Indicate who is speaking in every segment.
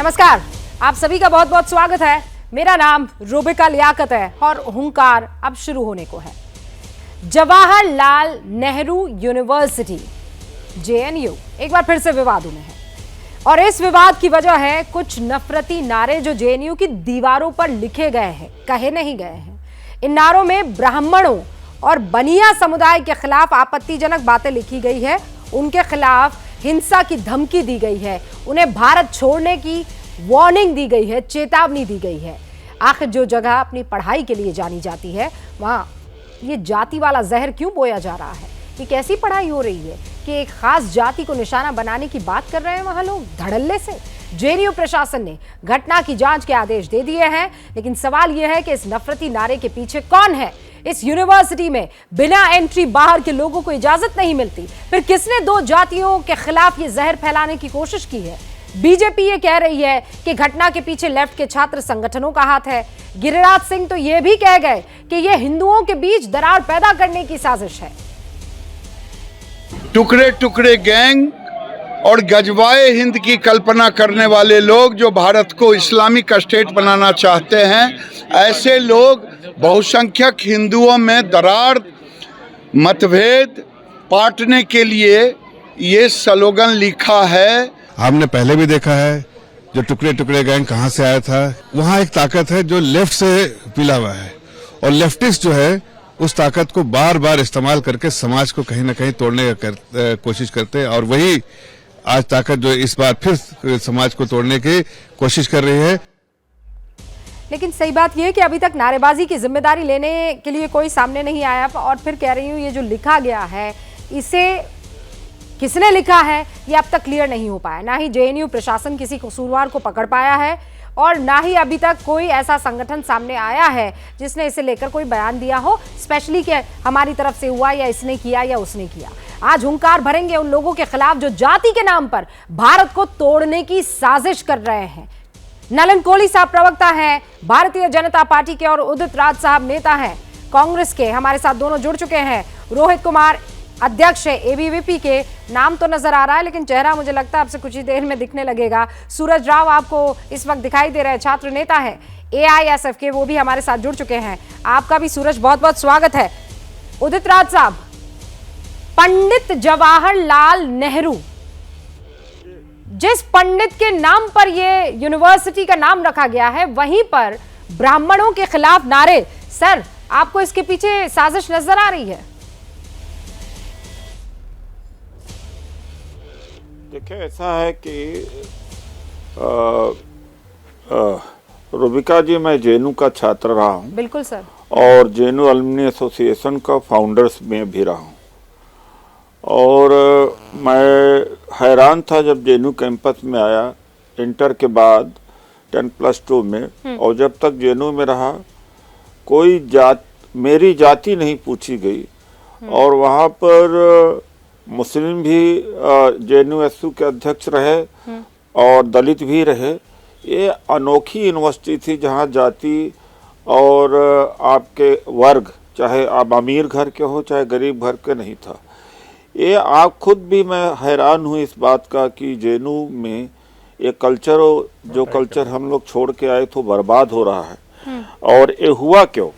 Speaker 1: नमस्कार, आप सभी का बहुत बहुत स्वागत है। मेरा नाम रूबिका लियाकत है और हुंकार अब शुरू होने को है। जवाहरलाल नेहरू यूनिवर्सिटी जेएनयू एक बार फिर से विवादों में है और इस विवाद की वजह है कुछ नफरती नारे जो जेएनयू की दीवारों पर लिखे गए हैं, कहे नहीं गए हैं। इन नारों में ब्राह्मणों और बनिया समुदाय के खिलाफ आपत्तिजनक बातें लिखी गई है, उनके खिलाफ हिंसा की धमकी दी गई है, उन्हें भारत छोड़ने की वार्निंग दी गई है, चेतावनी दी गई है। आखिर जो जगह अपनी पढ़ाई के लिए जानी जाती है वहां ये जाति वाला जहर क्यों बोया जा रहा है? ये कैसी पढ़ाई हो रही है कि एक खास जाति को निशाना बनाने की बात कर रहे हैं वहां लोग धड़ल्ले से। जेएनयू प्रशासन ने घटना की जांच के आदेश दे दिए हैं, लेकिन सवाल यह है कि इस नफरती नारे के पीछे कौन है? इस यूनिवर्सिटी में बिना एंट्री बाहर के लोगों को इजाजत नहीं मिलती, फिर किसने दो जातियों के खिलाफ ये जहर फैलाने की कोशिश की है? बीजेपी ये कह रही है कि घटना के पीछे लेफ्ट के छात्र संगठनों का हाथ है। गिरिराज सिंह तो ये भी कह गए कि ये हिंदुओं के बीच दरार पैदा करने की साजिश है।
Speaker 2: टुकड़े टुकड़े गैंग और गजवाए हिंद की कल्पना करने वाले लोग जो भारत को इस्लामिक स्टेट बनाना चाहते हैं, ऐसे लोग बहुसंख्यक हिंदुओं में दरार, मतभेद पाटने के लिए ये स्लोगन लिखा है।
Speaker 3: हमने पहले भी देखा है जो टुकड़े टुकड़े गैंग कहाँ से आया था। वहाँ एक ताकत है जो लेफ्ट से मिला हुआ है और लेफ्टिस्ट जो है उस ताकत को बार बार इस्तेमाल करके समाज को कहीं ना कहीं तोड़ने की कोशिश करते हैं और वही आज ताकत जो इस बार फिर समाज को तोड़ने की कोशिश कर रही है।
Speaker 1: लेकिन सही बात यह है कि अभी तक नारेबाजी की जिम्मेदारी लेने के लिए कोई सामने नहीं आया और फिर कह रही हूँ ये जो लिखा गया है इसे किसने लिखा है ये अब तक क्लियर नहीं हो पाया। ना ही जेएनयू प्रशासन किसी कसूरवार को पकड़ पाया है और ना ही अभी तक कोई ऐसा संगठन सामने आया है जिसने इसे लेकर कोई बयान दिया हो, स्पेशली कि हमारी तरफ से हुआ या इसने किया या उसने किया। आज हुंकार भरेंगे उन लोगों के खिलाफ जो जाति के नाम पर भारत को तोड़ने की साजिश कर रहे हैं। नलन कोहली साहब प्रवक्ता हैं भारतीय जनता पार्टी के और उदित राज साहब नेता हैं कांग्रेस के, हमारे साथ दोनों जुड़ चुके हैं। रोहित कुमार अध्यक्ष है एबीवीपी के, नाम तो नजर आ रहा है लेकिन चेहरा मुझे लगता है आपसे कुछ ही देर में दिखने लगेगा। सूरज राव आपको इस वक्त दिखाई दे रहे हैं, छात्र नेता है एआईएसएफ के, वो भी हमारे साथ जुड़ चुके हैं। आपका भी सूरज बहुत बहुत स्वागत है। उदित राज साहब, पंडित जवाहरलाल नेहरू, जिस पंडित के नाम पर ये यूनिवर्सिटी का नाम रखा गया है वहीं पर ब्राह्मणों के खिलाफ नारे, सर आपको इसके पीछे साजिश नजर आ रही है?
Speaker 4: देखिए, ऐसा है कि रूबिका जी, मैं जेएनयू का छात्र रहा हूँ।
Speaker 1: बिल्कुल सर। और
Speaker 4: जेएनयू अलुमनी एसोसिएशन का फाउंडर्स में भी रहा हूँ और मैं हैरान था जब जेएनयू कैंपस में आया इंटर के बाद 10+2 में, और जब तक जेएनयू में रहा कोई मेरी जाति नहीं पूछी गई और वहाँ पर मुस्लिम भी जेएनयू के अध्यक्ष रहे और दलित भी रहे। ये अनोखी यूनिवर्सिटी थी जहाँ जाति और आपके वर्ग, चाहे आप अमीर घर के हो चाहे गरीब घर के, नहीं था। ये आप खुद भी, मैं हैरान हूँ इस बात का कि जेएनयू में ये कल्चर, जो कल्चर हम लोग छोड़ के आए तो बर्बाद हो रहा है। और ये हुआ क्यों?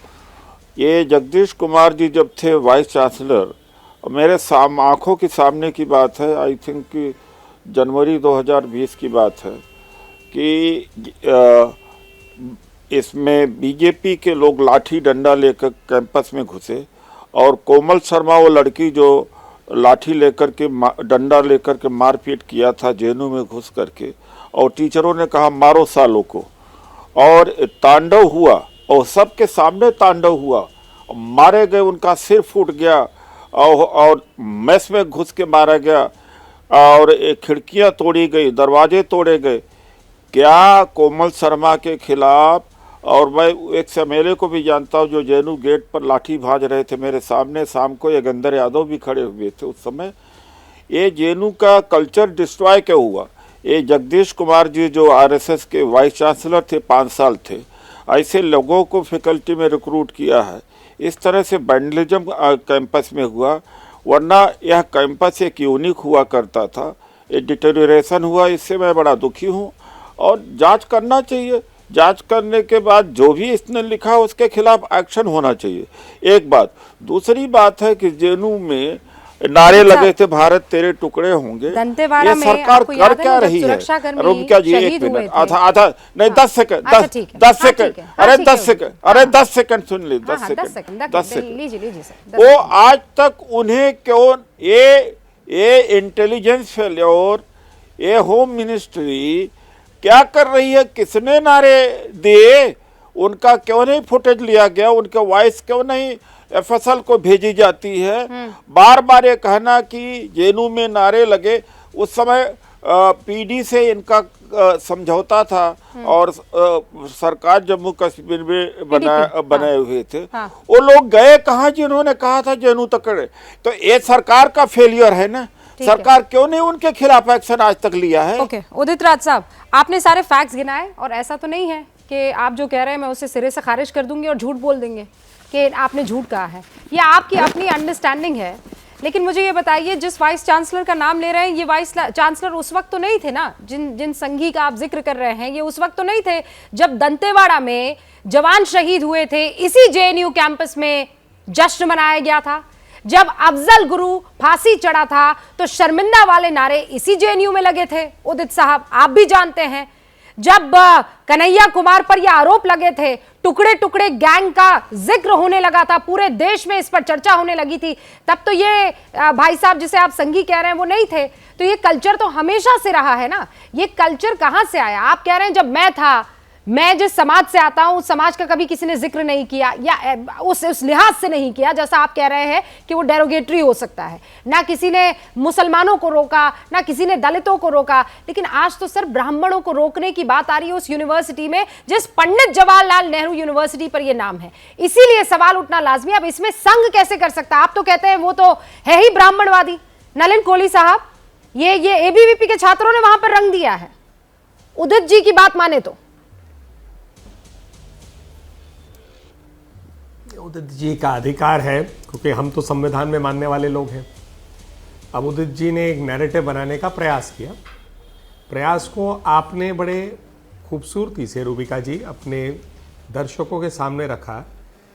Speaker 4: ये जगदीश कुमार जी जब थे वाइस चांसलर, मेरे आंखों के सामने की बात है, आई थिंक कि जनवरी 2020 की बात है, कि इसमें बीजेपी के लोग लाठी डंडा लेकर कैंपस में घुसे और कोमल शर्मा, वो लड़की जो लाठी लेकर के डंडा लेकर के मारपीट किया था जेएनयू में घुस करके, और टीचरों ने कहा मारो सालों को, और तांडव हुआ और सबके सामने तांडव हुआ, मारे गए, उनका सिर फूट गया और मेस में घुस के मारा गया और खिड़कियां तोड़ी गई, दरवाजे तोड़े गए। क्या कोमल शर्मा के खिलाफ, और मैं एक एमएलए को भी जानता हूं जो जेएनयू गेट पर लाठी भाज रहे थे मेरे सामने, शाम को योगेंद्र यादव भी खड़े हुए थे उस समय। ये जेएनयू का कल्चर डिस्ट्रॉय क्यों हुआ? ये जगदीश कुमार जी जो आरएसएस के वाइस चांसलर थे, 5 साल थे, ऐसे लोगों को फैकल्टी में रिक्रूट किया है। इस तरह से वैंडलिज्म कैंपस में हुआ, वरना यह कैंपस एक यूनिक हुआ करता था। ये डिटेरियोरेशन हुआ, इससे मैं बड़ा दुखी हूँ। और जांच करना चाहिए। जांच करने के बाद जो भी इसने लिखा उसके खिलाफ एक्शन होना चाहिए, एक बात। दूसरी बात है कि जेएनयू में नारे लगे थे भारत तेरे टुकड़े होंगे,
Speaker 1: दंतेवाड़ा
Speaker 4: ये
Speaker 1: में
Speaker 4: सरकार
Speaker 1: आपको
Speaker 4: कर
Speaker 1: याद है
Speaker 4: क्या
Speaker 1: ना, जब
Speaker 4: रही है?
Speaker 1: सुरक्षाकर्मी
Speaker 4: रुपया जी, एक
Speaker 1: शहीद हुए
Speaker 4: मिनट,
Speaker 1: थे।
Speaker 4: आधा नहीं, 10 सेकंड,
Speaker 1: अच्छा, ठीक है।
Speaker 4: 10
Speaker 1: हाँ,
Speaker 4: सेकंड,
Speaker 1: ठीक है।
Speaker 4: अरे
Speaker 1: हाँ, ठीक
Speaker 4: 10
Speaker 1: है।
Speaker 4: सेकंड, अरे 10 सेकंड सुन ली, 10
Speaker 1: हाँ, 10
Speaker 4: सेकंड,
Speaker 1: सेकंड
Speaker 4: 10 सेकंड।
Speaker 1: लीजिए लीजिए सर,
Speaker 4: वो आज तक उन्हें क्यों ये इंटेलिजेंस फेल्योर, ये होम मिनिस्ट्री क्या कर रही है? किसने नारे दिए? उनका क्यों नहीं फुटेज लिया गया? उनका वॉइस क्यों नहीं एफएसएल को भेजी जाती है? बार बार ये कहना कि जेएनयू में नारे लगे, उस समय पीडी से इनका समझौता था और सरकार जम्मू कश्मीर में बनाए हुए थे।
Speaker 1: हाँ।
Speaker 4: वो लोग गए कहाँ जिन्होंने कहा था जेएनयू तकड़े? तो ये सरकार का फेलियर है ना। सरकार क्यों नहीं उनके खिलाफ एक्शन आज तक लिया है?
Speaker 1: ओके, उदित राज साहब, आपने सारे फैक्ट्स गिनाए और ऐसा तो नहीं है कि आप जो कह रहे हैं मैं उसे सिरे से खारिज कर दूंगी और झूठ बोल देंगे कि आपने झूठ कहा है। ये आपकी अपनी अंडरस्टैंडिंग है, लेकिन मुझे ये बताइए, जिस वाइस चांसलर का नाम ले रहे हैं, ये वाइस चांसलर उस वक्त तो नहीं थे ना, जिन संघी का आप जिक्र कर रहे हैं, ये उस वक्त तो नहीं थे जब दंतेवाड़ा में जवान शहीद हुए थे। इसी जेएनयू कैंपस में जश्न मनाया गया था। जब अफजल गुरु फांसी चढ़ा था तो शर्मिंदा वाले नारे इसी जेएनयू में लगे थे। उदित साहब, आप भी जानते हैं, जब कन्हैया कुमार पर यह आरोप लगे थे, टुकड़े टुकड़े गैंग का जिक्र होने लगा था, पूरे देश में इस पर चर्चा होने लगी थी, तब तो ये भाई साहब जिसे आप संघी कह रहे हैं वो नहीं थे। तो ये कल्चर तो हमेशा से रहा है ना। ये कल्चर कहां से आया? आप कह रहे हैं जब मैं जिस समाज से आता हूं उस समाज का कभी किसी ने जिक्र नहीं किया, या उस लिहाज से नहीं किया जैसा आप कह रहे हैं कि वो डेरोगेटरी हो सकता है। ना किसी ने मुसलमानों को रोका, ना किसी ने दलितों को रोका, लेकिन आज तो सर ब्राह्मणों को रोकने की बात आ रही है उस यूनिवर्सिटी में जिस पंडित जवाहरलाल नेहरू यूनिवर्सिटी पर यह नाम है। इसीलिए सवाल उठना लाजमी। अब इसमें संघ कैसे कर सकता है? आप तो कहते हैं वो तो है ही ब्राह्मणवादी। नलिन कोहली साहब, ये एबीवीपी के छात्रों ने वहां पर रंग दिया है, उदित जी की बात माने तो।
Speaker 5: उदित जी का अधिकार है, क्योंकि हम तो संविधान में मानने वाले लोग हैं। अब उदित जी ने एक नैरेटिव बनाने का प्रयास किया। प्रयास को आपने बड़े खूबसूरती से, रूबिका जी, अपने दर्शकों के सामने रखा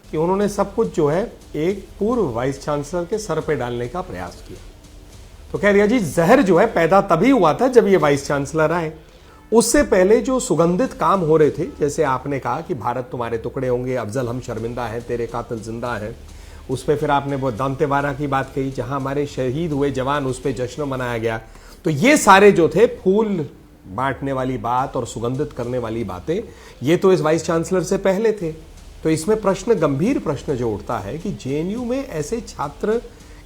Speaker 5: कि उन्होंने सब कुछ जो है एक पूर्व वाइस चांसलर के सर पे डालने का प्रयास किया। तो कह रिया जी, जहर जो है पैदा तभी हुआ था जब ये वाइस चांसलर आए। उससे पहले जो सुगंधित काम हो रहे थे, जैसे आपने कहा कि भारत तुम्हारे टुकड़े होंगे, अफजल हम शर्मिंदा हैं, तेरे कातिल जिंदा हैं, उस पर फिर आपने वो दंतेवाड़ा की बात कही जहां हमारे शहीद हुए जवान, उस पर जश्न मनाया गया। तो ये सारे जो थे फूल बांटने वाली बात और सुगंधित करने वाली बातें, ये तो इस वाइस चांसलर से पहले थे। तो इसमें प्रश्न, गंभीर प्रश्न जो उठता है कि जेएनयू में ऐसे छात्र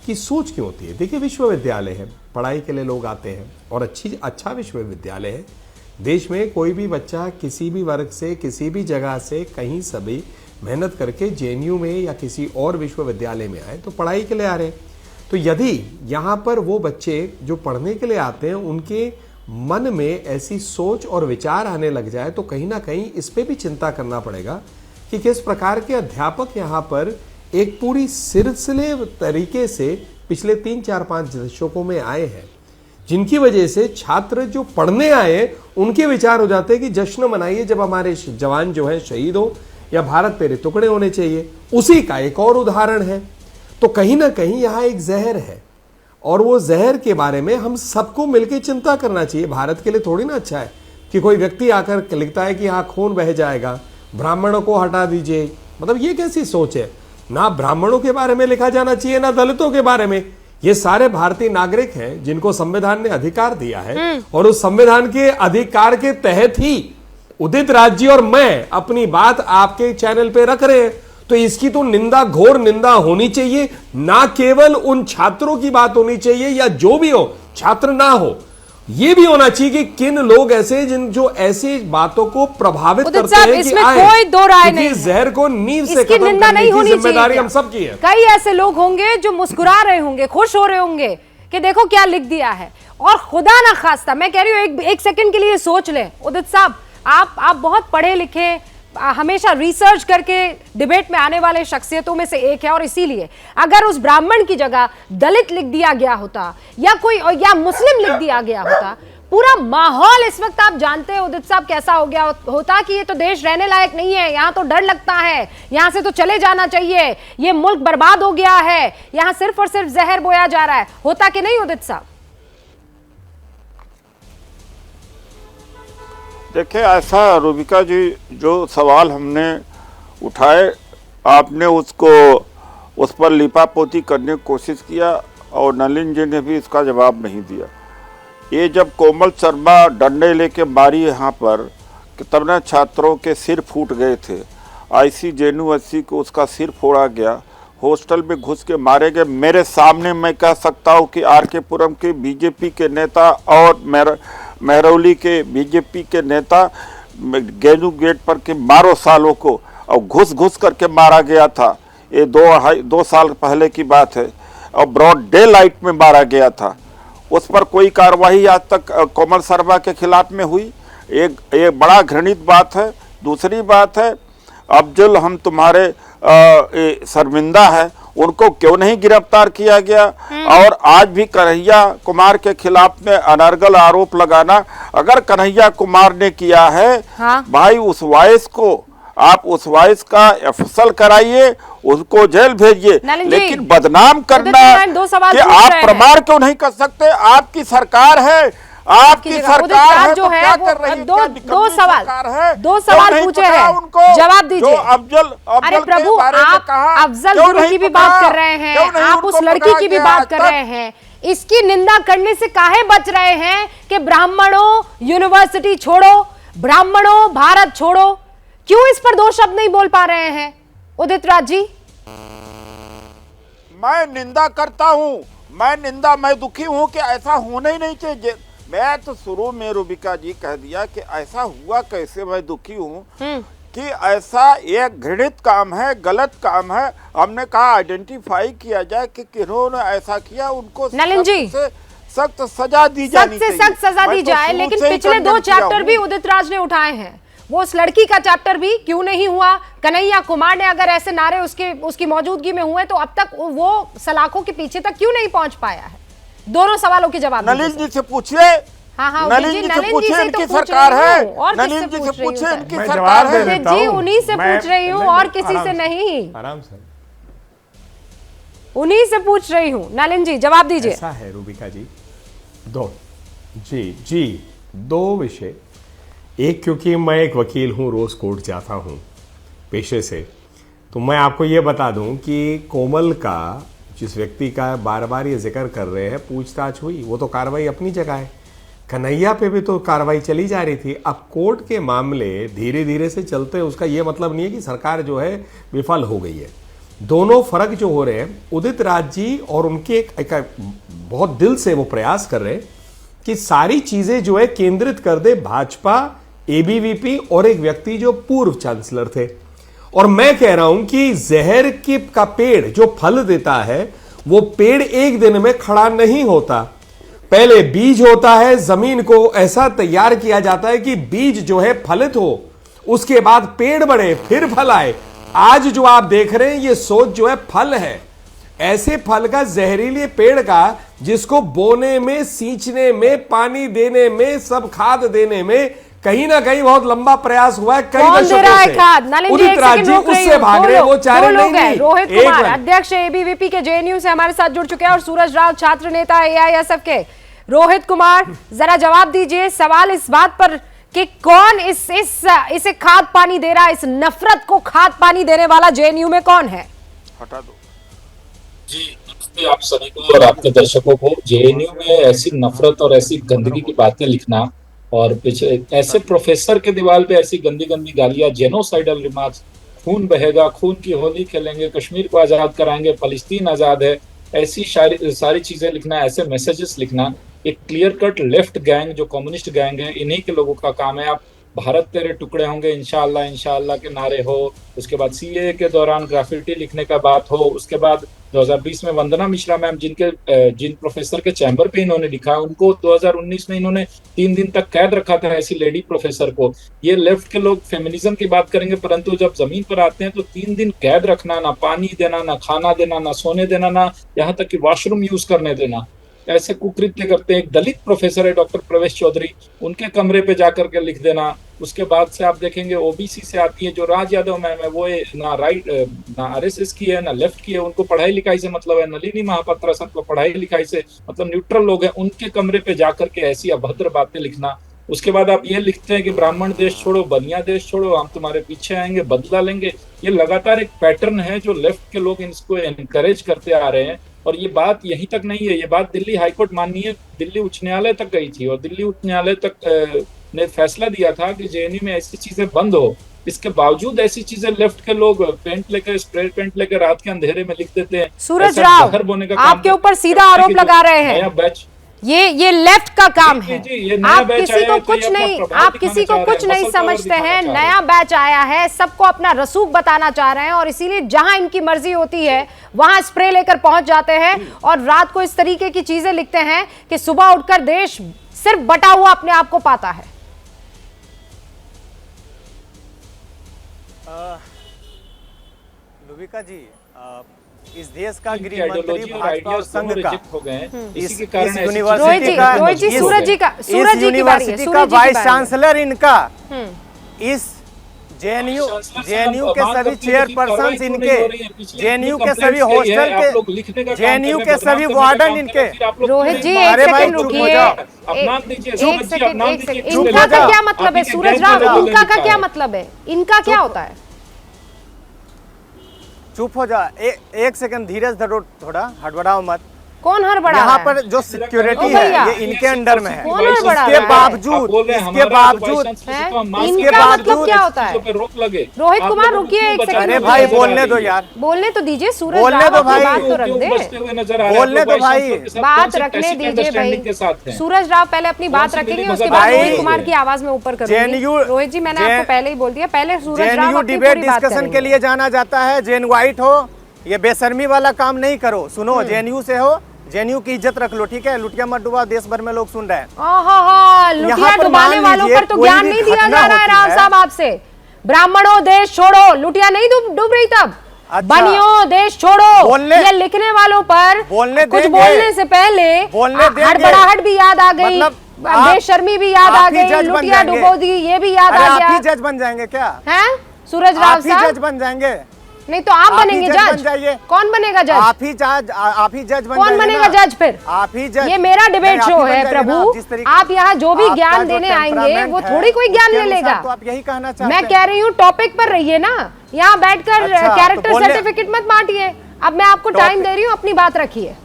Speaker 5: की सोच क्यों होती है? देखिए, विश्वविद्यालय है, पढ़ाई के लिए लोग आते हैं और अच्छा विश्वविद्यालय है। देश में कोई भी बच्चा किसी भी वर्ग से, किसी भी जगह से, कहीं से भी मेहनत करके जेएनयू में या किसी और विश्वविद्यालय में आए तो पढ़ाई के लिए आ रहे हैं। तो यदि यहाँ पर वो बच्चे जो पढ़ने के लिए आते हैं उनके मन में ऐसी सोच और विचार आने लग जाए तो कहीं ना कहीं इस पे भी चिंता करना पड़ेगा कि किस प्रकार के अध्यापक यहाँ पर एक पूरी सिलसिले तरीके से पिछले 3-4-5 दशकों में आए हैं, जिनकी वजह से छात्र जो पढ़ने आए उनके विचार हो जाते हैं कि जश्न मनाइए जब हमारे जवान जो है शहीद हो, या भारत तेरे टुकड़े होने चाहिए। उसी का एक और उदाहरण है। तो कहीं ना कहीं यहाँ एक जहर है और वो जहर के बारे में हम सबको मिलकर चिंता करना चाहिए। भारत के लिए थोड़ी ना अच्छा है कि कोई व्यक्ति आकर लिखता है कि यहाँ खून बह जाएगा, ब्राह्मणों को हटा दीजिए। मतलब ये कैसी सोच है? ना ब्राह्मणों के बारे में लिखा जाना चाहिए, ना दलितों के बारे में। ये सारे भारतीय नागरिक हैं जिनको संविधान ने अधिकार दिया है और उस संविधान के अधिकार के तहत ही उदित राज जी और मैं अपनी बात आपके चैनल पे रख रहे हैं। तो इसकी तो निंदा, घोर निंदा होनी चाहिए। ना केवल उन छात्रों की बात होनी चाहिए या जो भी हो, छात्र ना हो, ये भी होना चाहिए कि किन लोग ऐसे जो ऐसी बातों को प्रभावित करते हैं कि
Speaker 1: कोई दो राय नहीं,
Speaker 5: जहर को नींव से
Speaker 1: खत्म करने की
Speaker 5: जिम्मेदारी हम सबकी है।
Speaker 1: कई ऐसे लोग होंगे जो मुस्कुरा रहे होंगे, खुश हो रहे होंगे कि देखो क्या लिख दिया है, और खुदा ना खास्ता, मैं कह रही हूं एक सेकंड के लिए सोच लें उदित साहब, आप बहुत पढ़े लिखे, हमेशा रिसर्च करके डिबेट में आने वाले शख्सियतों में से एक है, और इसीलिए अगर उस ब्राह्मण की जगह दलित लिख दिया गया होता या मुस्लिम लिख दिया गया होता, पूरा माहौल इस वक्त आप जानते हैं उदित साहब कैसा हो गया होता कि ये तो देश रहने लायक नहीं है, यहाँ तो डर लगता है, यहाँ से तो चले जाना चाहिए, ये मुल्क बर्बाद हो गया है, यहाँ सिर्फ और सिर्फ जहर बोया जा रहा है, होता कि नहीं उदित साहब?
Speaker 4: देखिए ऐसा रूबिका जी, जो सवाल हमने उठाए आपने उसको उस पर लिपापोती करने की कोशिश किया और नलिन जी ने भी इसका जवाब नहीं दिया। ये जब कोमल शर्मा डंडे लेके मारी यहाँ पर, कितने छात्रों के सिर फूट गए थे, आईसी जेएनयू को उसका सिर फोड़ा गया, हॉस्टल में घुस के मारे गए। मेरे सामने मैं कह सकता हूँ कि आर.के. पुरम के बीजेपी के नेता और महरौली के बीजेपी के नेता गेनू गेट पर के मारो सालों को, और घुस घुस करके मारा गया था। ये 2 साल पहले की बात है, और ब्रॉड डे लाइट में मारा गया था। उस पर कोई कार्रवाई आज तक कोमल शर्मा के खिलाफ में हुई, एक बड़ा घृणित बात है। दूसरी बात है, अफजल हम तुम्हारे शर्मिंदा है, उनको क्यों नहीं गिरफ्तार किया गया? और आज भी कन्हैया कुमार के खिलाफ में अनर्गल आरोप लगाना, अगर कन्हैया कुमार ने किया है,
Speaker 1: हाँ?
Speaker 4: भाई उस वाइस को आप उस वाइस का एफएसएल कराइए, उसको जेल भेजिए, लेकिन बदनाम करना कि आप प्रमाण क्यों नहीं कर सकते? आपकी सरकार है, आपकी सरकार है,
Speaker 1: जो
Speaker 4: तो क्या कर रही है?
Speaker 1: दो सवाल पूछे हैं, जवाब दीजिए। अरे प्रभु, आप अफजल गुरु की भी बात कर रहे हैं, आप उस लड़की की भी बात कर रहे हैं, इसकी निंदा करने से काहे बच रहे हैं कि ब्राह्मणों यूनिवर्सिटी छोड़ो, ब्राह्मणों भारत छोड़ो? क्यों इस पर 2 शब्द नहीं बोल पा रहे हैं उदित राज जी?
Speaker 4: मैं निंदा करता हूं, मैं दुखी हूं कि ऐसा होना ही नहीं चाहिए। मैं तो शुरू में रूबिका जी कह दिया कि ऐसा हुआ कैसे, मैं दुखी हूं कि ऐसा एक घृणित काम है, गलत काम है। हमने कहा आइडेंटिफाई किया जाए कि किन्होंने ऐसा किया, उनको
Speaker 1: नलिन जी
Speaker 4: सख्त सजा दी जानी चाहिए,
Speaker 1: सख्त सजा दी जाए। लेकिन पिछले 2 चैप्टर भी उदित राज ने उठाए हैं, वो उस लड़की का चैप्टर भी क्यों नहीं हुआ? कन्हैया कुमार ने अगर ऐसे नारे उसकी मौजूदगी में हुए तो अब तक वो सलाखों के पीछे तक क्यों नहीं पहुंच पाया है? दोनों सवालों के जवाब
Speaker 4: नलिन जी से पूछिए।
Speaker 1: हाँ,
Speaker 4: नलिन जी से पूछिए, इनकी सरकार है। नलिन जी से पूछिए, इनकी सरकार है
Speaker 1: जी, उन्हीं से पूछ रही हूँ और किसी से नहीं,
Speaker 5: आराम से
Speaker 1: उन्हीं से पूछ रही हूँ। नलिन जी जवाब दीजिए।
Speaker 5: ऐसा है रूबिका जी, दो विषय। एक, क्योंकि मैं एक वकील हूं, रोज कोर्ट जाता हूं पेशे से, तो मैं आपको ये बता दूं कि कोमल का, जिस व्यक्ति का बार बार ये जिक्र कर रहे हैं, पूछताछ हुई, वो तो कार्रवाई अपनी जगह है। कन्हैया पे भी तो कार्रवाई चली जा रही थी। अब कोर्ट के मामले धीरे धीरे से चलते हैं, उसका ये मतलब नहीं है कि सरकार जो है विफल हो गई है। दोनों फर्क जो हो रहे हैं, उदित राज जी और उनके एक बहुत दिल से वो प्रयास कर रहे हैं कि सारी चीजें जो है केंद्रित कर दे भाजपा, एबीवीपी और एक व्यक्ति जो पूर्व चांसलर थे। और मैं कह रहा हूं कि जहर का पेड़ जो फल देता है, वो पेड़ एक दिन में खड़ा नहीं होता। पहले बीज होता है, जमीन को ऐसा तैयार किया जाता है कि बीज जो है फलित हो, उसके बाद पेड़ बढ़े, फिर फल आए। आज जो आप देख रहे हैं ये सोच जो है फल है, ऐसे फल का, जहरीले पेड़ का, जिसको बोने में, सींचने में, पानी देने में, सब खाद देने में कहीं ना कहीं बहुत लंबा प्रयास हुआ है। कई दशकों से उदित राज जी उससे भाग रहे, वो चाह रहे नहीं।
Speaker 1: रोहित कुमार अध्यक्ष एबीवीपी के जेएनयू से हमारे साथ जुड़ चुके हैं, और सूरज राव छात्र नेता एआईएसएफ के। रोहित कुमार जरा जवाब दीजिए सवाल इस बात पर कि कौन इसे खाद पानी दे रहा है, इस नफरत को खाद पानी देने वाला जेएनयू में कौन है?
Speaker 4: हटा दो
Speaker 6: जी। नमस्ते आप सभी को और आपके दर्शकों को। जेएनयू में ऐसी नफरत और ऐसी गंदगी की बातें लिखना, और पीछे ऐसे प्रोफेसर के दीवार पे ऐसी गंदी गंदी गालियां, जेनोसाइडल रिमार्क्स, खून बहेगा, खून की होली खेलेंगे, कश्मीर को आजाद कराएंगे, फलस्तीन आजाद है, ऐसी सारी चीजें लिखना, ऐसे मैसेजेस लिखना, एक क्लियर कट लेफ्ट गैंग जो कम्युनिस्ट गैंग है, इन्हीं के लोगों का काम है। आप भारत तेरे टुकड़े होंगे, इंशाअल्लाह इंशाअल्लाह के नारे हो, उसके बाद सीएए के दौरान ग्राफिटी लिखने का बात हो, उसके बाद 2020 में वंदना मिश्रा मैम जिन प्रोफेसर के चैम्बर पे इन्होंने लिखा, उनको 2019 में इन्होंने 3 दिन तक कैद रखा था, ऐसी लेडी प्रोफेसर को। ये लेफ्ट के लोग फेमिनिज्म की बात करेंगे, परंतु जब जमीन पर आते हैं तो 3 दिन कैद रखना, ना पानी देना, ना खाना देना, ना सोने देना, ना यहाँ तक कि वॉशरूम यूज करने देना, ऐसे कुकृत्य करते हैं। एक दलित प्रोफेसर है डॉक्टर प्रवेश चौधरी, उनके कमरे पे जाकर के लिख देना। उसके बाद से आप देखेंगे ओबीसी से आती है जो राज यादव मैम है, वो ना ना आरएसएस की है ना लेफ्ट की है, उनको पढ़ाई लिखाई से मतलब है। नलिनी महापात्रा सबको पढ़ाई लिखाई से मतलब न्यूट्रल लोग हैं, उनके कमरे पे जाकर के ऐसी अभद्र बातें लिखना। उसके बाद आप ये लिखते हैं कि ब्राह्मण देश छोड़ो, बनिया देश छोड़ो, हम तुम्हारे पीछे आएंगे, बदला लेंगे। ये लगातार एक पैटर्न है जो लेफ्ट के लोग इसको एनकरेज करते आ रहे हैं। और ये बात यहीं तक नहीं है, ये बात दिल्ली हाईकोर्ट माननीय दिल्ली उच्च न्यायालय तक गई थी और दिल्ली उच्च न्यायालय तक ने फैसला दिया था कि जेएनयू में ऐसी चीजें बंद हो। इसके बावजूद ऐसी चीजें लेफ्ट के लोग पेंट लेकर, स्प्रे पेंट लेकर रात के अंधेरे में लिख देते हैं।
Speaker 1: सूरज राव, आपके ऊपर सीधा आरोप लगा रहे हैं, ये लेफ्ट का काम है। आप किसी को कुछ नहीं, आप किसी को कुछ नहीं समझते हैं। नया बैच आया है, सबको अपना रसूख बताना चाह रहे हैं और इसीलिए जहां इनकी मर्जी होती है वहां स्प्रे लेकर पहुंच जाते हैं और रात को इस तरीके की चीजें लिखते हैं कि सुबह उठकर देश सिर्फ बटा हुआ अपने आप को पाता है।
Speaker 7: लुबिका जी, इस देश का गृह मंत्री भाजपा और संघ का इस यूनिवर्सिटी का वाइस चांसलर इनका, इस जेएनयू के सभी चेयरपर्सन इनके, जेएनयू के सभी हॉस्टल के, जेएनयू के सभी वार्डन इनके।
Speaker 1: रोहित जी एक सेकंड रुकिए, एक सेकंड, इनका का क्या मतलब है? सूरज राव, इनका का क्या मतलब है? इनका क्या होता है?
Speaker 7: चुप हो जा, एक सेकंड धीरज धरो, थोड़ा हड़बड़ाओ मत।
Speaker 1: कौन हड़बड़ा?
Speaker 7: यहाँ पर जो सिक्योरिटी है ये इनके अंडर में है।
Speaker 1: इसके
Speaker 7: बावजूद
Speaker 1: इनका मतलब क्या होता है? रोहित कुमार रुकिए एक सेकंड।
Speaker 7: अरे भाई बोलने दो यार,
Speaker 1: बोलने तो दीजिए। सूरज
Speaker 7: बोलने दो भाई,
Speaker 1: बात तो रख दे,
Speaker 7: बोलने दो भाई,
Speaker 1: बात रखने दीजिए भाई। सूरज राव पहले अपनी बात रखेंगे, उसके बाद रोहित कुमार की आवाज में ऊपर करूंगी। रोहित जी मैंने आपको पहले ही बोल दिया, पहले सूरज राव
Speaker 7: डिबेट डिस्कशन के लिए जाना जाता है। जेएन वाइट हो, ये बेशर्मी वाला काम नहीं करो। सुनो, जेएनयू से हो, जेएनयू की इज्जत रख लो, ठीक है? लुटिया मत डुबा, देश भर में लोग सुन रहे हैं।
Speaker 1: लुटिया डुबाने वालों पर तो ज्ञान नहीं दिया जा रहा है राव साहब आपसे। ब्राह्मणों देश छोड़ो, लुटिया नहीं डूब रही तब। बनियों देश छोड़ो, ये लिखने वालों पर कुछ बोलने से पहले हड़बड़ाहट भी याद आ गई, बेशर्मी भी याद आ गई, लुटिया डुबो दी ये भी याद आ गया।
Speaker 7: आप ही जज बन जाएंगे क्या?
Speaker 1: हैं सूरज राव साहब?
Speaker 7: जज बन जाएंगे?
Speaker 1: नहीं तो आप बनेंगे जज? कौन बनेगा जज?
Speaker 7: आप ही जज बन
Speaker 1: कौन बनेगा जज फिर?
Speaker 7: आप ही जज।
Speaker 1: ये मेरा डिबेट शो है प्रभु, आप यहाँ जो भी ज्ञान देने आएंगे वो थोड़ी कोई ज्ञान ले लेगा।
Speaker 7: तो आप यही कहना चाहते हैं?
Speaker 1: मैं कह रही हूँ टॉपिक पर रहिए ना, यहाँ बैठकर कैरेक्टर सर्टिफिकेट मत बांटिए। अब मैं आपको टाइम दे रही हूँ, अपनी बात रखिए।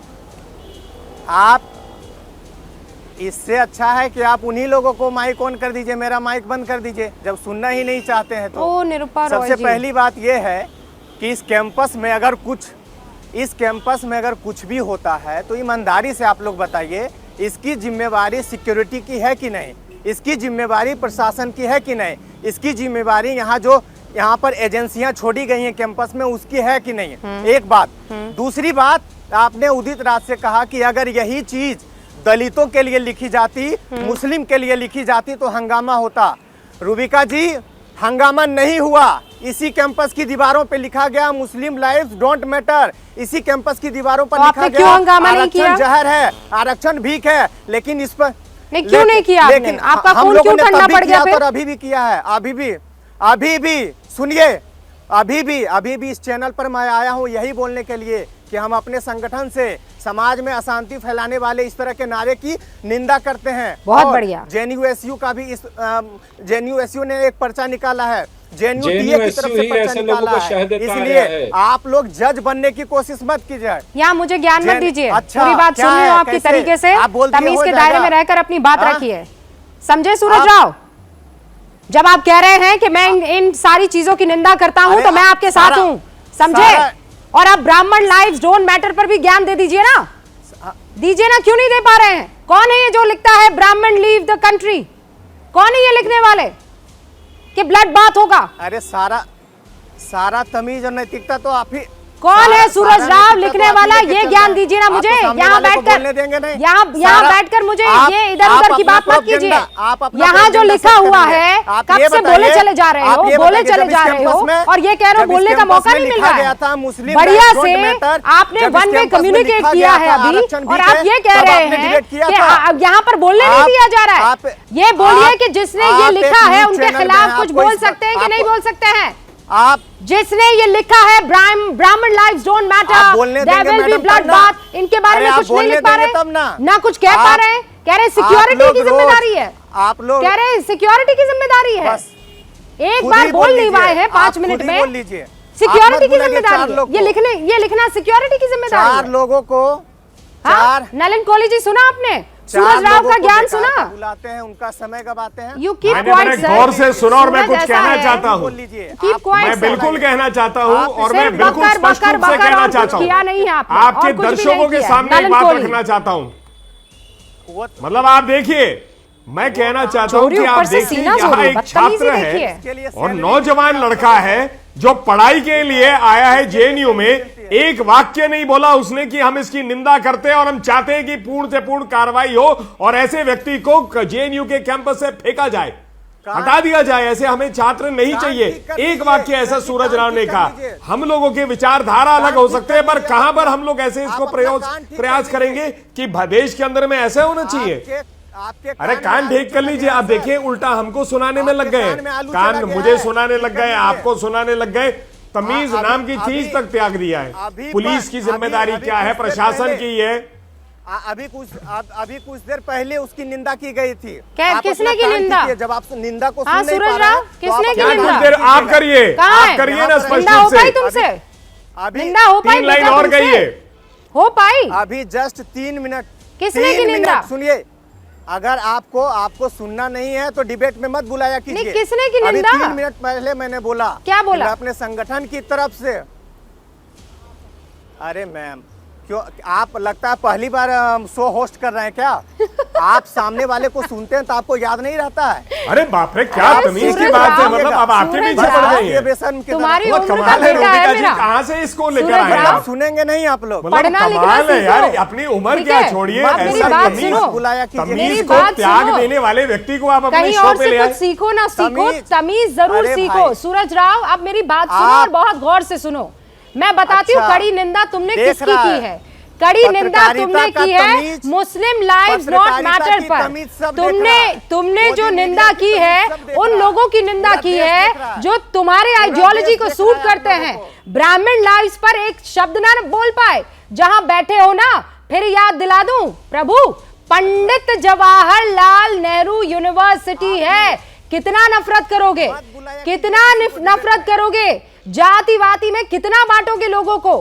Speaker 7: आप, इससे अच्छा है कि आप उन्हीं लोगों को माइक ऑन कर दीजिए, मेरा माइक बंद कर दीजिए जब सुनना ही नहीं चाहते हैं तो।
Speaker 1: ओ निरुपा रॉय जी,
Speaker 7: सबसे पहली बात यह है कि इस कैंपस में अगर कुछ भी होता है तो ईमानदारी से आप लोग बताइए, इसकी जिम्मेवारी सिक्योरिटी की है कि नहीं? इसकी जिम्मेवारी प्रशासन की है कि नहीं? इसकी जिम्मेवारी यहाँ पर एजेंसियां छोड़ी गई हैं कैंपस में, उसकी है कि नहीं? एक बात। दूसरी बात, आपने उदित राज से कहा कि अगर यही चीज दलितों के लिए लिखी जाती, मुस्लिम के लिए लिखी जाती तो हंगामा होता। रूबिका जी, हंगामा नहीं हुआ। इसी कैंपस की दीवारों पे लिखा गया मुस्लिम लाइव्स डोंट मैटर। इसी कैंपस की दीवारों पर लिखा गया आरक्षण जहर है, आरक्षण भीख है। लेकिन इस पर
Speaker 1: नहीं, क्यों नहीं किया? लेकिन आपका खून क्यों ठंडा पड़ गया फिर?
Speaker 7: अभी भी किया है, अभी भी सुनिए, अभी भी इस चैनल पर मैं आया हूँ यही बोलने के लिए कि हम अपने संगठन से समाज में अशांति फैलाने वाले इस तरह के नारे की निंदा करते हैं।
Speaker 1: बहुत बढ़िया।
Speaker 7: जेएनयू का भी इस जेएनयू ने एक पर्चा निकाला है, जेएनयू की तरफ से पर्चा निकाला है। इसलिए आप लोग जज बनने की कोशिश मत कीजिए।
Speaker 1: यहाँ मुझे ज्ञान मत दीजिए, पूरी बात सुन रही हूँ आपकी तरीके से, तमीज के दायरे में रहकर अपनी बात रखिए। समझे सूरज राव? जब आप कह रहे हैं कि मैं इन सारी चीजों की निंदा करता हूं तो मैं आपके साथ हूं, समझे? और आप ब्राह्मण लाइव्स डोंट मैटर पर भी ज्ञान दे दीजिए ना, क्यों नहीं दे पा रहे हैं? कौन है ये जो लिखता है ब्राह्मण लीव द कंट्री? कौन है ये लिखने वाले कि ब्लड बाथ होगा?
Speaker 7: अरे सारा तमीज और नैतिकता तो
Speaker 1: कौन है सूरज राव लिखने वाला, ये ज्ञान दीजिए ना मुझे। यहाँ बैठकर यहाँ बैठकर मुझे ये इधर उधर की बात मत कीजिए। यहाँ जो लिखा हुआ है, कब से बोले चले जा रहे हो, बोले चले जा रहे हो, और ये कह रहे हो बोलने का मौका नहीं मिल रहा है। बढ़िया से आपने वन वे कम्युनिकेट किया है अभी, और आप ये कह रहे हैं कि यहाँ पर बोलने नहीं दिया जा रहा है। ये बोलिए कि जिसने ये लिखा है उनके खिलाफ कुछ बोल सकते हैं कि नहीं बोल सकते हैं?
Speaker 7: आप
Speaker 1: जिसने ये लिखा है Brahmin lives don't matter, there will be blood bath, इनके बारे में कुछ नहीं लिख पा रहे, ना कुछ कह पा रहे हैं। कह रहे सिक्योरिटी की जिम्मेदारी है,
Speaker 7: आप लोग
Speaker 1: कह रहे सिक्योरिटी की जिम्मेदारी है। एक बार बोल नहीं पाए हैं 5 मिनट में, सिक्योरिटी की जिम्मेदारी है। ये लिखना सिक्योरिटी की जिम्मेदारी है।
Speaker 7: 4 लोगों को,
Speaker 1: नलिन कोहली जी सुना आपने? सूरज राव का ज्ञान सुना?
Speaker 7: बुलाते हैं, उनका समय गवाते हैं।
Speaker 1: यू कीप
Speaker 5: मैंने
Speaker 1: क्वाइट सर।
Speaker 5: गौर से सुना और मैं कुछ कहना चाहता हूँ।
Speaker 1: कीप क्वाइट
Speaker 5: मैं बिल्कुल कहना चाहता हूँ और मैं बिल्कुल
Speaker 1: बकर
Speaker 5: स्पष्ट रूप से कहना चाहता हूँ।
Speaker 1: किया नहीं है आपने,
Speaker 5: आपके
Speaker 1: और कुछ भी
Speaker 5: दर्शकों
Speaker 1: नहीं
Speaker 5: के
Speaker 1: किया।
Speaker 5: सामने एक
Speaker 1: नलिन
Speaker 5: बात
Speaker 1: कोहली।
Speaker 5: रखना चाहता हूँ। मतलब आप देखिए, मैं कहना चाहता हूँ कि आप देखिए यहाँ एक छात्र है और नौजवान लड़का है जो पढ़ाई के लिए आया है जेएनयू में। एक वाक्य नहीं बोला उसने कि हम इसकी निंदा करते हैं और हम चाहते हैं कि पूर्ण से पूर्ण कार्रवाई हो और ऐसे व्यक्ति को जेएनयू के कैंपस से फेंका जाए, हटा दिया जाए। ऐसे हमें छात्र नहीं चाहिए। एक वाक्य ऐसा सूरज राव ने कहा। हम लोगों के विचारधारा अलग हो सकते हैं, पर कहां पर हम लोग ऐसे इसको प्रयास करेंगे कि देश के अंदर में ऐसा होना चाहिए? अरे कान ठीक कर लीजिए। आप देखिए उल्टा हमको सुनाने में लग गए, कान मुझे सुनाने लग गए, आपको सुनाने लग गए। तमीज नाम की चीज तक त्याग दिया है। पुलिस की जिम्मेदारी क्या है, प्रशासन की है।
Speaker 7: अभी कुछ देर पहले उसकी निंदा की गई थी।
Speaker 1: किसने की निंदा?
Speaker 7: जब आप निंदा को सुन नहीं
Speaker 1: सूरज
Speaker 7: पा रहे
Speaker 1: राव
Speaker 7: हैं,
Speaker 1: किसने की
Speaker 5: कुछ
Speaker 1: निंदा?
Speaker 5: देर आप करिए, आप करिए ना स्पष्ट
Speaker 1: निंदा हो
Speaker 5: रूप
Speaker 1: पाई
Speaker 5: से।
Speaker 1: तुमसे?
Speaker 7: अभी
Speaker 1: निंदा हो पाई?
Speaker 5: 3 लाइन और
Speaker 1: तुमसे?
Speaker 5: गई है।
Speaker 1: हो पाई?
Speaker 7: अभी जस्ट 3 मिनट।
Speaker 1: किसने की निंदा?
Speaker 7: सुनिए, अगर आपको सुनना नहीं है तो डिबेट में मत बुलाया कीजिए।
Speaker 1: नहीं, किसने की
Speaker 7: अभी
Speaker 1: निंदा?
Speaker 7: 3 मिनट पहले मैंने बोला।
Speaker 1: क्या बोला?
Speaker 7: अपने संगठन की तरफ से। अरे मैम, क्यों आप लगता है पहली बार शो होस्ट कर रहे हैं क्या? आप सामने वाले को सुनते हैं तो आपको याद नहीं रहता है?
Speaker 5: अरे बाप रे, क्या तमीज की बात है। मतलब अब आपके पीछे पड़ गई है।
Speaker 1: तुम्हारी
Speaker 5: बहुत
Speaker 1: उम्र का
Speaker 5: कमाल है
Speaker 1: बेटा है
Speaker 5: रोमिका जी,
Speaker 1: मेरा।
Speaker 5: कहाँ से इसको लेकर
Speaker 1: सूरज
Speaker 5: आए
Speaker 1: राव,
Speaker 5: आप?
Speaker 7: सुनेंगे नहीं आप लोग।
Speaker 5: मतलब
Speaker 1: पढ़ना लिखना
Speaker 5: कमाल है यार,
Speaker 1: सीखो।
Speaker 5: अपनी उम्र
Speaker 1: ठीक
Speaker 5: क्या
Speaker 1: है,
Speaker 5: छोड़िए,
Speaker 1: बाप मेरी
Speaker 5: ऐसा
Speaker 1: बात
Speaker 5: तमीज
Speaker 1: सुनो।
Speaker 7: बुलाया कीजिए।
Speaker 5: तमीज
Speaker 1: मेरी
Speaker 5: को
Speaker 1: बात
Speaker 5: त्याग
Speaker 1: सुनो।
Speaker 5: देने वाले व्यक्ति को आप अपने
Speaker 1: कहीं
Speaker 5: शो
Speaker 1: और
Speaker 5: पे
Speaker 1: से
Speaker 5: ले
Speaker 1: कुछ
Speaker 5: आए।
Speaker 1: सीखो ना, सीखो तमीज जरूर
Speaker 7: अरे
Speaker 1: सीखो।
Speaker 7: भाई।
Speaker 1: सूरज राव, आप मेरी बात सुनो और बहुत गौर से सुनो। मैं बताती हूँ
Speaker 7: अच्छा,
Speaker 1: कड़ी निंदा तुमने
Speaker 7: देख
Speaker 1: किसकी
Speaker 7: रहा
Speaker 1: की
Speaker 7: है।
Speaker 1: है। कड़ी निंदा तुमने की है
Speaker 7: तमीज,
Speaker 1: मुस्लिम लाइव्स नॉट मैटर पर। तुमने जो निंदा की है उन लोगों की निंदा की है जो तुम्हारे आइडियोलॉजी को सूट करते हैं। ब्राह्मण लाइव्स पर एक शब्द ना बोल पाए। जहां बैठे हो ना, फिर याद दिला दूं प्रभु, पंडित जवाहरलाल नेहरू यूनिवर्सिटी है। कितना नफरत करोगे, कितना नफरत करोगे, जातिवादी में कितना बांटोगे लोगों को।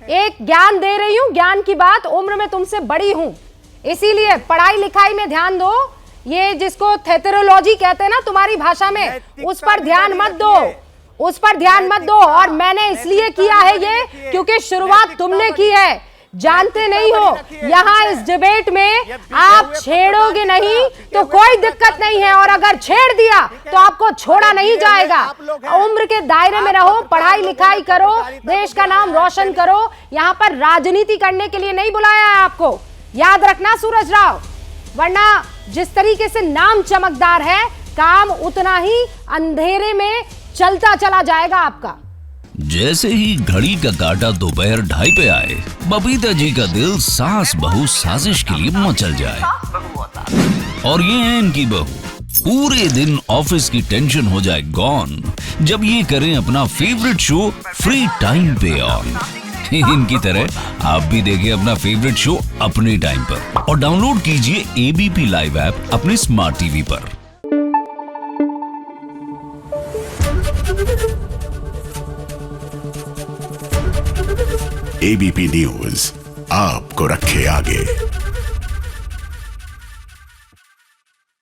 Speaker 1: एक ज्ञान दे रही हूं, ज्ञान की बात, उम्र में तुमसे बड़ी हूं, इसीलिए पढ़ाई लिखाई में ध्यान दो। ये जिसको थेथरोलॉजी कहते हैं ना तुम्हारी भाषा में, उस पर ध्यान मत दो, उस पर ध्यान मत दो। और मैंने इसलिए किया है ये क्योंकि शुरुआत तुमने की है। जानते नहीं हो, यहाँ इस डिबेट में आप छेड़ोगे नहीं तो कोई दिक्कत नहीं है, और अगर छेड़ दिया तो आपको छोड़ा नहीं जाएगा। उम्र के दायरे में रहो, पढ़ाई लिखाई करो, देश का नाम रोशन करो। यहाँ पर राजनीति करने के लिए नहीं बुलाया है आपको, याद रखना सूरज राव। वरना जिस तरीके से नाम चमकदार है, काम उतना ही अंधेरे में चलता चला जाएगा आपका।
Speaker 8: जैसे ही घड़ी का काटा दोपहर 2:30 पे आए, बबीता जी का दिल सास बहू साजिश के लिए मचल जाए। और ये है इनकी बहू, पूरे दिन ऑफिस की टेंशन हो जाए गॉन जब ये करें अपना फेवरेट शो फ्री टाइम पे ऑन। इनकी तरह आप भी देखें अपना फेवरेट शो अपने टाइम पर और डाउनलोड कीजिए एबीपी लाइव ऐप अपने स्मार्ट टीवी पर।
Speaker 9: एबीपी न्यूज आपको रखे आगे।